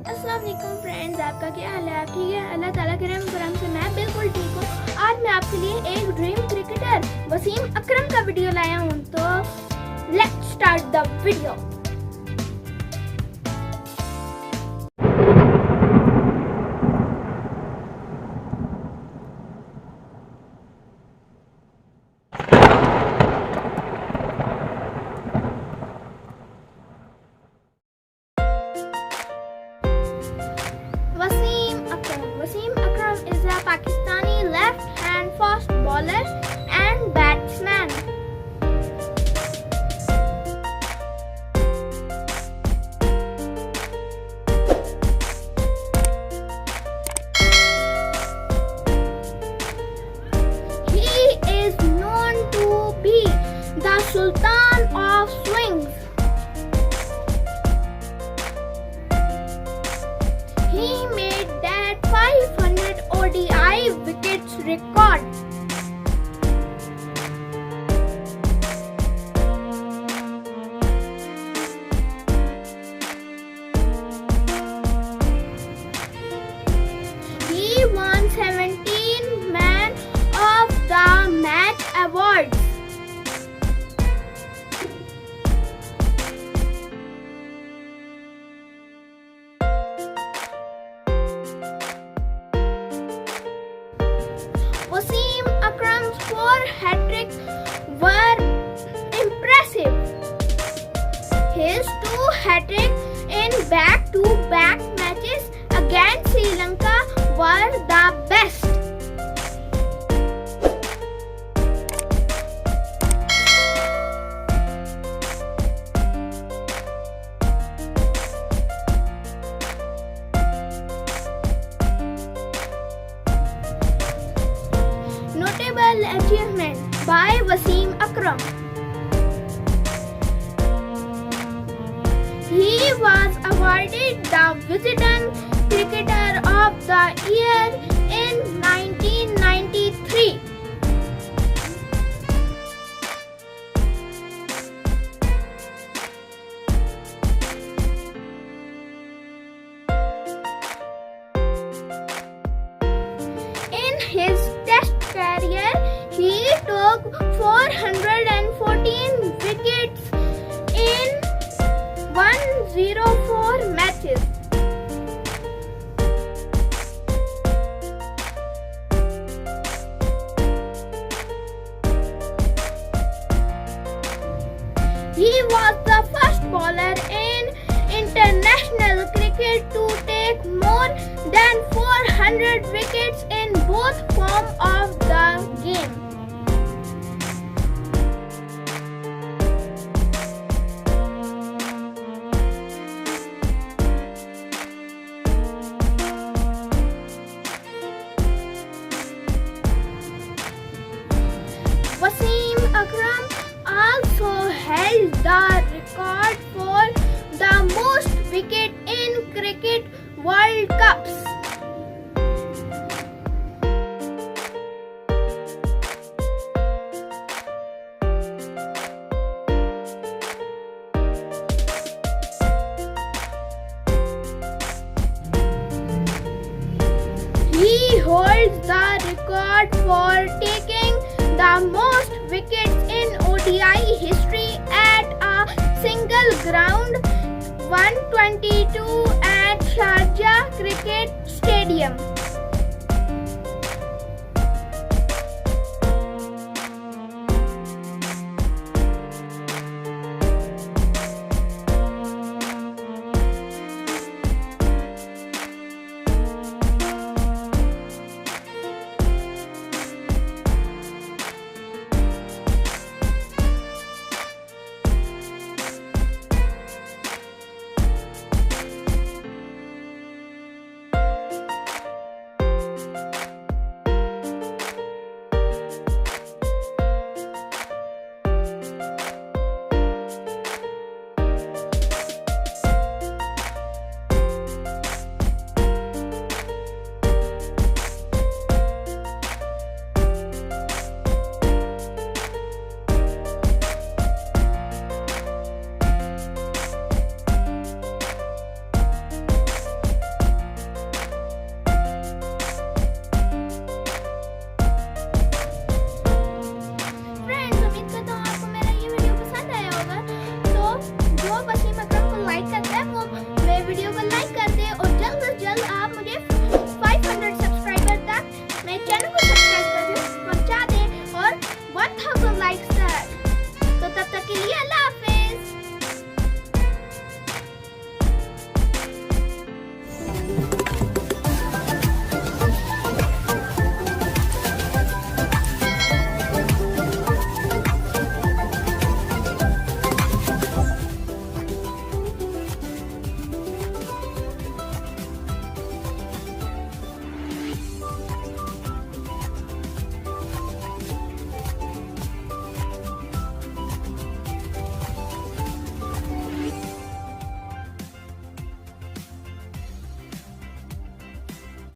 अस्सलाम वालेकुम फ्रेंड्स, आपका क्या हाल है? आप ठीक है? अल्लाह ताला के रहम करम से मैं बिल्कुल ठीक हूँ। आज मैं आपके लिए एक ड्रीम क्रिकेटर वसीम अकरम का वीडियो लाया हूँ। तो let's start the video. Wasim Akram is a Pakistani left-hand fast bowler and batsman. He is known to be the sultan of swings. He made that 500 ODI wickets record. He won 17 Man of the Match awards. Wasim Akram's 4 hat-tricks were impressive. His 2 hat-tricks in back-to-back matches against Sri Lanka were the best. Notable achievement by Wasim Akram. He was awarded the Wisden Cricketer of the Year in 1993. In his Test career, he took 414 wickets in 104 matches. He was the first bowler in international cricket to take more than 400 wickets in both forms of the game. Wasim Akram also held the record for the most wicket in cricket World Cups. He holds the record for taking the most wickets in ODI history at a single ground, 122 at Sharjah Cricket Stadium. जो वसीम अकरम को like करता है वो मेरे video को like कर दे और जल्द से जल्द आप मुझे 500 सब्सक्राइबर तक मेरे चैनल को